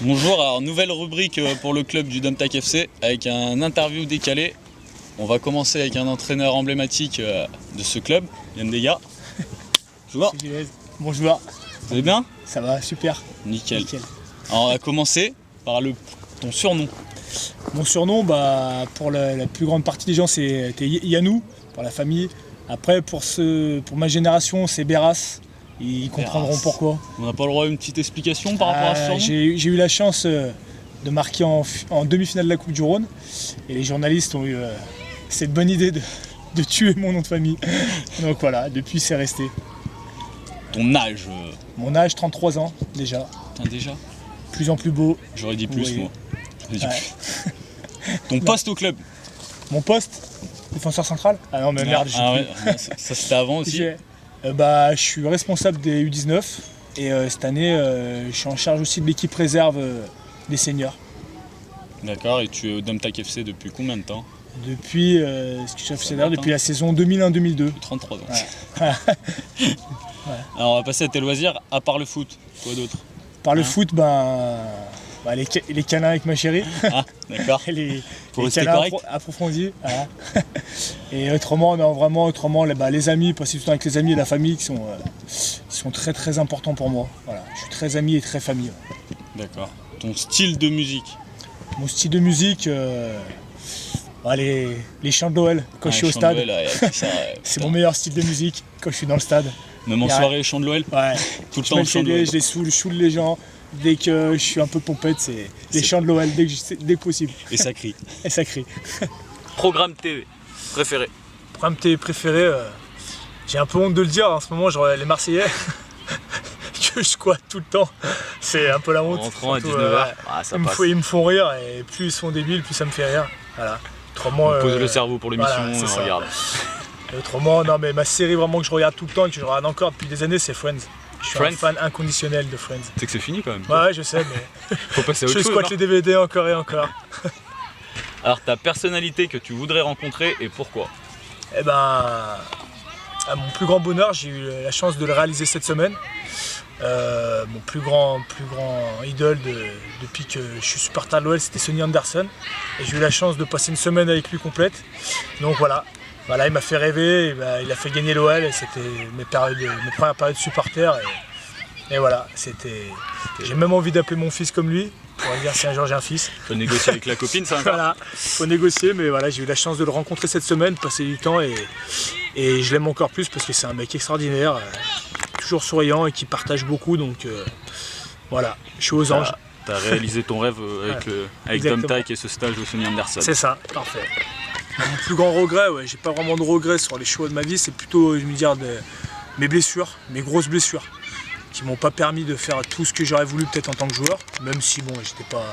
Bonjour, alors nouvelle rubrique pour le club du Domtac FC avec un interview décalé. On va commencer avec un entraîneur emblématique de ce club, Yann Dega. Bonjour. Bonjour. Vous allez bien? Ça va, super. Nickel. Alors on va commencer par ton surnom. Mon surnom, pour la plus grande partie des gens, c'était Yannou, pour la famille. Après, pour ma génération, c'est Beras. Ils comprendront pourquoi. On n'a pas le droit à une petite explication par rapport à ce surnom? J'ai eu la chance de marquer en demi-finale de la Coupe du Rhône. Et les journalistes ont eu cette bonne idée de tuer mon nom de famille. Donc voilà, depuis c'est resté. Ton âge? Mon âge, 33 ans déjà. Putain, déjà? Plus en plus beau. J'aurais dit plus, moi. Ouais. Ton poste au club? Mon poste? Défenseur central? Ah non mais merde, ça c'était avant aussi. Je suis responsable des U19 et cette année je suis en charge aussi de l'équipe réserve des seniors. D'accord, et tu es au Domtac FC depuis combien de temps? Depuis depuis la saison 2001-2002. 33 ans. Ouais. Alors on va passer à tes loisirs, à part le foot, quoi d'autre? Par le foot, les câlins avec ma chérie. Ah, d'accord. les rester câlins correct. approfondis. Voilà. Et autrement, les amis, passer du temps avec les amis et la famille qui sont très très importants pour moi. Voilà. Je suis très ami et très famille. D'accord. Ton style de musique? Mon style de musique, les chants de Noël quand je suis au stade. C'est mon meilleur style de musique quand je suis dans le stade. Même en soirée, les chants de l'OL? Ouais. Tout le temps, chants de l'OL. Je les saoule, je saoule les gens. Dès que je suis un peu pompette, c'est les chants de l'OL dès que possible. Et ça crie. Et ça crie. Programme TV préféré? Programme TV préféré, j'ai un peu honte de le dire en ce moment, genre les Marseillais. Que je squatte tout le temps. C'est un peu la honte. En rentrant à 19h, ça passe. Ils me font rire et plus ils sont débiles, plus ça me fait rire. Voilà. Autrement, on pose le cerveau pour l'émission, voilà, on regarde. Et autrement, non mais ma série vraiment que je regarde tout le temps et que je regarde encore depuis des années, c'est Friends. Je suis un fan inconditionnel de Friends. Tu sais que c'est fini quand même. Ouais, je sais, mais faut passer à autre chose. Je squatte les DVD encore et encore. Alors ta personnalité que tu voudrais rencontrer et pourquoi? À mon plus grand bonheur, j'ai eu la chance de le réaliser cette semaine. Mon plus grand idole depuis que je suis supporter de l'OL, c'était Sonny Anderson. Et j'ai eu la chance de passer une semaine avec lui complète. Donc voilà, il m'a fait rêver, il a fait gagner l'OL, et c'était mes premières périodes de supporter. Et voilà, j'ai même envie d'appeler mon fils comme lui, pour dire si un jour j'ai un fils. Faut négocier avec la copine, ça encore. Voilà, faut négocier, mais voilà, j'ai eu la chance de le rencontrer cette semaine, passer du temps, et je l'aime encore plus parce que c'est un mec extraordinaire. Toujours souriant et qui partage beaucoup, donc voilà, je suis aux anges. T'as réalisé ton rêve avec Domtac et ce stage au Sonny Anderson. C'est ça, parfait. Mon plus grand regret, j'ai pas vraiment de regrets sur les choix de ma vie, c'est plutôt, mes blessures, mes grosses blessures, qui m'ont pas permis de faire tout ce que j'aurais voulu peut-être en tant que joueur, même si j'étais pas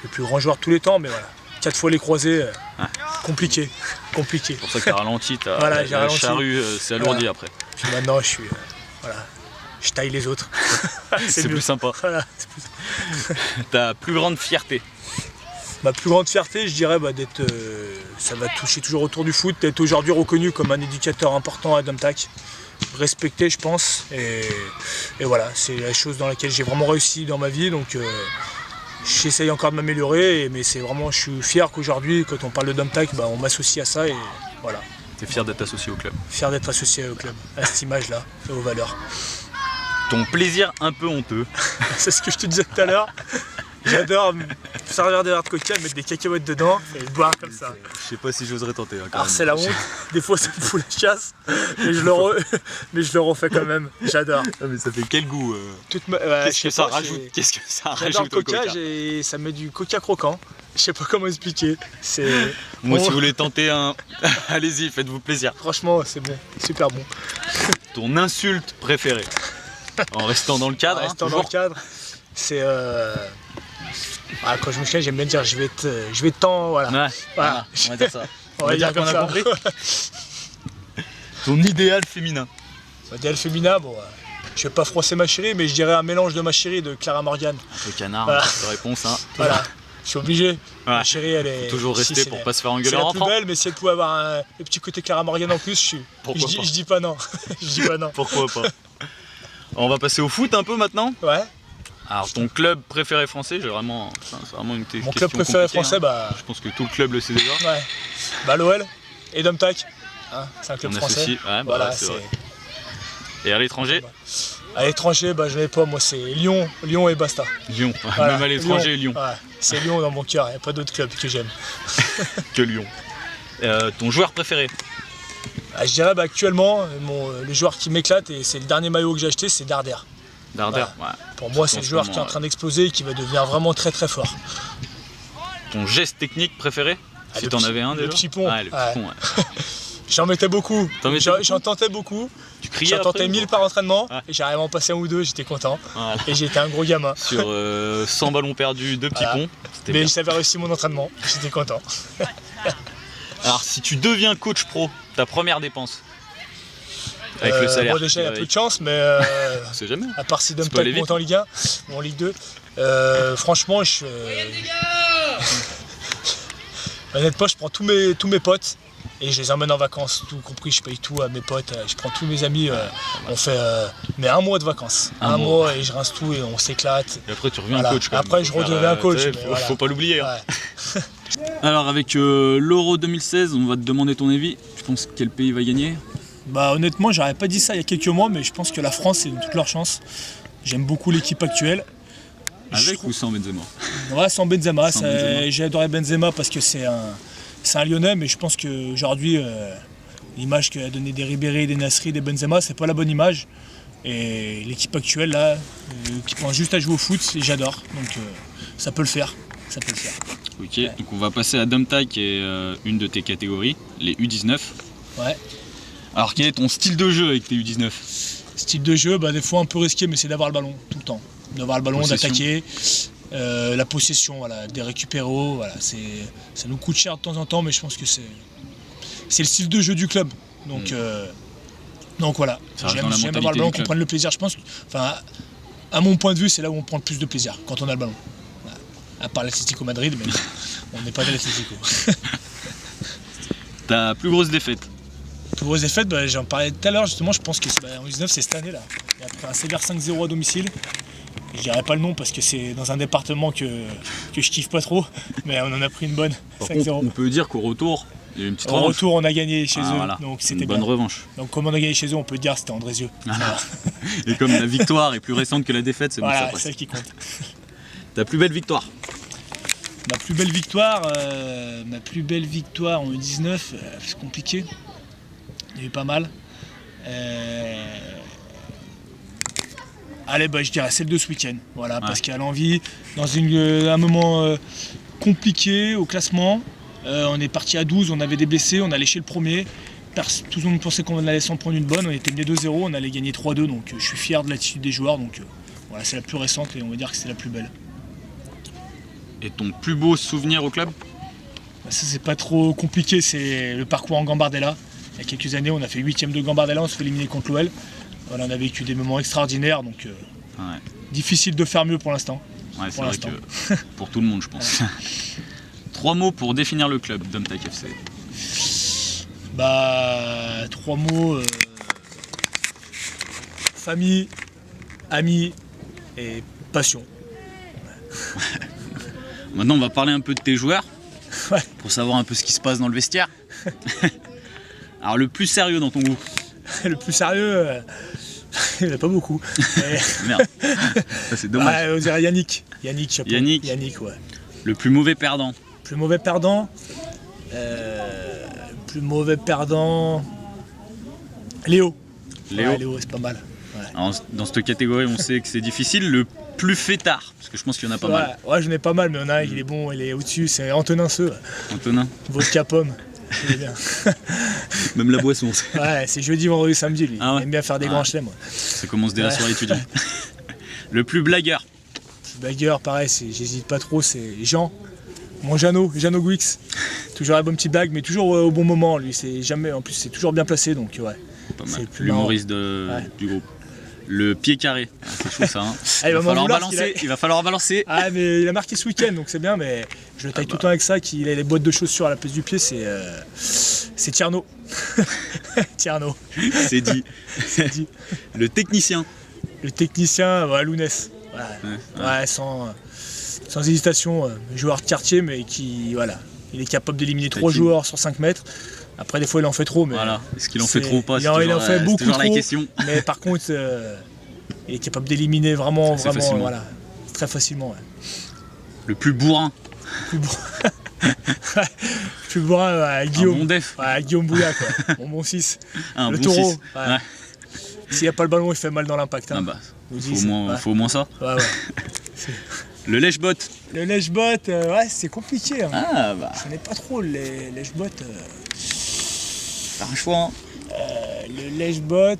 le plus grand joueur de tous les temps, mais voilà, 4 fois les croisés, compliqué. C'est pour ça que t'as ralenti, la charrue s'est alourdie après. Puis maintenant, je taille les autres. C'est plus sympa. Voilà, Ta plus grande fierté? Ma plus grande fierté, je dirais, d'être, ça va toucher toujours autour du foot, d'être aujourd'hui reconnu comme un éducateur important à Domtac, respecté, je pense, et voilà, c'est la chose dans laquelle j'ai vraiment réussi dans ma vie, donc j'essaye encore de m'améliorer, mais je suis fier qu'aujourd'hui, quand on parle de Domtac, on m'associe à ça, et voilà. T'es fier d'être associé au club? Fier d'être associé au club, à cette image-là, et aux valeurs. Ton plaisir un peu honteux? C'est ce que je te disais tout à l'heure. J'adore me servir des verres de coca, mettre des cacahuètes dedans et boire comme ça. Je sais pas si j'oserais tenter. Alors c'est la honte, des fois ça me fout la chasse, mais je le refais quand même, j'adore. Ah, mais ça fait quel goût Qu'est-ce que ça rajoute? Qu'est-ce que ça rajoute? J'adore le coca, ça met du coca croquant. Je sais pas comment expliquer. Moi, si vous voulez tenter un, allez-y, faites-vous plaisir. Franchement, c'est bon, super bon. Ton insulte préférée? En restant dans le cadre. Dans le cadre, c'est quand je me souviens, j'aime bien dire je vais te temps, voilà. Ouais, voilà. On va dire ça. On va dire qu'on a compris. Ton idéal féminin? Idéal féminin, je vais pas froisser ma chérie, mais je dirais un mélange de ma chérie et de Clara Morgan. Un peu canard, voilà. De réponse. Hein. Voilà, je suis obligé. Ouais. Ma chérie, elle est. Faut toujours rester pour pas se faire engueuler en rentrant. C'est la plus belle, mais si elle pouvait avoir le petit côté Clara Morgan en plus, je dis pas non. Je dis pas non. Pourquoi pas? On va passer au foot un peu maintenant. Ouais. Alors ton club préféré français, c'est vraiment une question. Mon club préféré français, hein. Je pense que tout le club le sait déjà. Ouais. Bah l'OL et Domtac. Hein, c'est un club français. Ouais, bah voilà, c'est vrai. Et à l'étranger? À l'étranger, bah, je n'avais pas, moi c'est Lyon et basta. Lyon, voilà, même à l'étranger, Lyon. Ouais, c'est Lyon dans mon cœur, il n'y a pas d'autre club que j'aime. Que Lyon. Ton joueur préféré? Je dirais bah, actuellement, le joueur qui m'éclate, et c'est le dernier maillot que j'ai acheté, c'est Darder. Darder, voilà. Ouais. Pour moi, c'est le joueur qui est en train d'exploser et qui va devenir vraiment très très fort. Ton geste technique préféré? Si t'en avais un déjà? Le petit pont. Ah, le petit pont, ouais. J'en mettais beaucoup, j'en tentais beaucoup. J'en tentais 1000 par entraînement, et j'arrivais à en passer un ou deux, j'étais content. Voilà. Et j'étais un gros gamin. Sur 100 ballons perdus, 2 petits ponts. Mais j'avais réussi mon entraînement, j'étais content. Alors si tu deviens coach pro, ta première dépense avec le salaire? Bon, déjà il y a peu de chance, mais on sait jamais. À part si Domtac monte en Ligue 1 ou en Ligue 2, franchement, honnêtement, je prends tous mes potes et je les emmène en vacances, tout compris, je paye tout à mes potes, je prends tous mes amis, on fait mais un mois de vacances, un mois et je rince tout et on s'éclate. Et après tu reviens coach. Après je redeviens coach. Faut pas l'oublier. Hein. Alors avec l'Euro 2016, on va te demander ton avis. Tu penses quel pays va gagner? Bah honnêtement, j'aurais pas dit ça il y a quelques mois, mais je pense que la France c'est toute leur chance. J'aime beaucoup l'équipe actuelle. Avec ou sans Benzema? Ouais, sans Benzema. J'ai adoré Benzema parce que c'est un Lyonnais, mais je pense qu'aujourd'hui, l'image qu'a donné des Ribéry, des Nasri, des Benzema, c'est pas la bonne image. Et l'équipe actuelle, là, qui pense juste à jouer au foot, j'adore. Donc ça peut le faire. Ça peut le faire. Ok, ouais. Donc on va passer à Domtac et une de tes catégories, les U19. Ouais. Alors quel est ton style de jeu avec tes U19? Style de jeu, bah, des fois un peu risqué, mais c'est d'avoir le ballon tout le temps. D'avoir le ballon, d'attaquer, la possession, voilà, des récupéros, voilà, ça nous coûte cher de temps en temps, mais je pense que c'est le style de jeu du club. Donc voilà, j'aime avoir le ballon, qu'on prenne le plaisir. Je pense, à mon point de vue, c'est là où on prend le plus de plaisir, quand on a le ballon. Voilà. À part l'Atlético Madrid, mais on n'est pas de l'Atlético. Ta plus grosse défaite? Plus grosse défaite, bah, j'en parlais tout à l'heure, justement, je pense que en 19 c'est cette année là. Et après un sévère 5-0 à domicile. Je dirais pas le nom parce que c'est dans un département que je kiffe pas trop, mais on en a pris une bonne. 5-0. On peut dire qu'au retour, il y a eu une petite revanche. Au retour, on a gagné chez eux, voilà. Donc c'était une bonne revanche. Donc comme on a gagné chez eux, on peut dire que c'était Andrézieux. Voilà. Et comme la victoire est plus récente que la défaite, c'est voilà, bon, ça passe. C'est celle qui compte. Ta plus belle victoire? Ma plus belle victoire en U19, c'est compliqué. Il y a eu pas mal. Allez, bah, je dirais celle de ce week-end, voilà, ouais. Parce qu'à l'envie, dans un moment compliqué au classement, on est parti à 12, on avait des blessés, on a léché le premier. Tout le monde pensait qu'on allait s'en prendre une bonne, on était mené 2-0, on allait gagner 3-2, donc je suis fier de l'attitude des joueurs, donc voilà, c'est la plus récente et on va dire que c'est la plus belle. Et ton plus beau souvenir au club? Bah, ça c'est pas trop compliqué, c'est le parcours en Gambardella. Il y a quelques années, on a fait 8ème de Gambardella, on se fait éliminer contre l'OL. Voilà, on a vécu des moments extraordinaires, donc difficile de faire mieux pour l'instant. Ouais, c'est vrai que pour tout le monde, je pense. 3 mots pour définir le club Domtac FC. Bah, 3 mots. Famille, amis et passion. Maintenant, on va parler un peu de tes joueurs, ouais. Pour savoir un peu ce qui se passe dans le vestiaire. Alors, le plus sérieux dans ton groupe? Le plus sérieux, il n'y en a pas beaucoup. Merde, ça c'est dommage. Ouais, on dirait Yannick. Yannick, ouais. Le plus mauvais perdant? Plus mauvais perdant, Léo. Ouais, Léo, c'est pas mal. Ouais. Alors, dans cette catégorie, on sait que c'est difficile. Le plus fêtard, parce que je pense qu'il y en a pas mal. Ouais, j'en ai pas mal, mais il y en a un, il est bon, il est au-dessus, c'est Antonin Seux. Antonin. Vodka pomme. Bien. Même la boisson. Ouais, c'est jeudi, vendredi, samedi, lui. Ah ouais. Il aime bien faire des grands chelems. Ouais. Ça commence dès la soirée étudiante. Le plus blagueur? Blagueur, pareil, j'hésite pas trop, c'est Jean. Mon Jeannot Guix. Toujours la bonne petite blague, mais toujours au bon moment. Lui, c'est jamais. En plus, c'est toujours bien placé, donc ouais. Pas mal. L'humoriste du groupe. Le pied carré, c'est chaud ça. Hein. Ah, il va falloir balancer. Ah, mais il a marqué ce week-end, donc c'est bien, mais je le taille tout le temps avec ça. Qu'il a les boîtes de chaussures à la place du pied, c'est Tierno. Tierno. C'est dit. C'est dit. Le technicien? Le technicien, Lounès. Ouais, sans hésitation, joueur de quartier, mais qui, voilà, il est capable d'éliminer 3 joueurs sur 5 mètres. Après, des fois, il en fait trop, mais voilà. Est-ce qu'il en fait trop ou pas? Il en fait beaucoup toujours trop, la question. mais par contre, il est capable d'éliminer vraiment, facilement. voilà, très facilement. Ouais. Le plus bourrin. Plus bourrin, Guillaume. Un bon def. Ouais, Guillaume Bouya, quoi. Mon bon 6. Un le bon taureau. 6. Ouais. S'il n'y a pas le ballon, il fait mal dans l'impact. Hein. Ah bah, faut au moins ça. Ouais. Le lèche-bot. Le lèche-bot, ouais, c'est compliqué. Hein. Ah bah. Je connais pas trop les lèche-bot. T'as un choix. Hein. Le lèche-bot.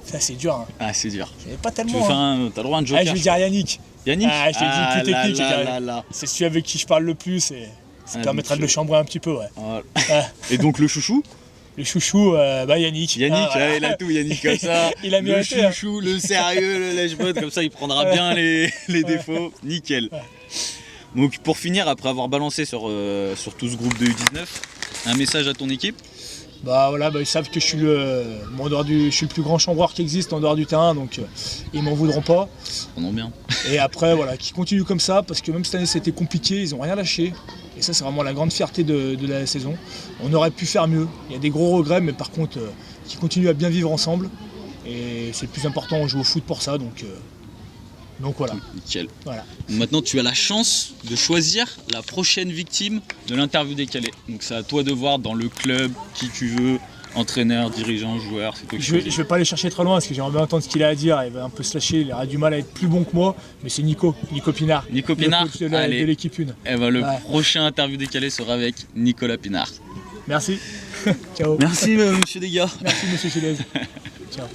Ça, c'est dur. Hein. Ah, c'est dur. Je n'ai pas Tu tellement. veux faire hein. t'as le droit à un joker. Je vais dire Yannick. Yannick. Ah, je t'ai dit plus technique. Là. C'est celui avec qui je parle le plus et ça permettra de le chambrer un petit peu. Ouais. Voilà. Et donc le chouchou? Le chouchou, Yannick. Yannick, voilà. il a tout, Yannick, comme ça. Il a mérité. Le chouchou, le sérieux, le lèche-bot, comme ça il prendra bien les défauts. Nickel. Ouais. Donc pour finir, après avoir balancé sur tout ce groupe de U19, un message à ton équipe? Bah voilà, ils savent que je suis je suis le plus grand chambreur qui existe en dehors du terrain, donc ils m'en voudront pas. On en bien. Et après, voilà, qu'ils continuent comme ça, parce que même cette année c'était compliqué, ils n'ont rien lâché. Et ça, c'est vraiment la grande fierté de la saison. On aurait pu faire mieux. Il y a des gros regrets, mais par contre, qu'ils continuent à bien vivre ensemble. Et c'est le plus important, on joue au foot pour ça, donc voilà. Nickel. Voilà. Maintenant, tu as la chance de choisir la prochaine victime de l'interview décalée. Donc c'est à toi de voir dans le club, qui tu veux, entraîneur, dirigeant, joueur, c'est toi qui choisis. Je vais pas aller chercher très loin parce que j'aimerais bien entendre ce qu'il a à dire. Il va un peu se lâcher, il aura du mal à être plus bon que moi, mais c'est Nico Pinard. Nico Pinard, le coach de l'équipe 1. Eh ben, le prochain interview décalé sera avec Nicolas Pinard. Merci. Ciao. Merci monsieur Desgars. Merci monsieur Chilez. Ciao.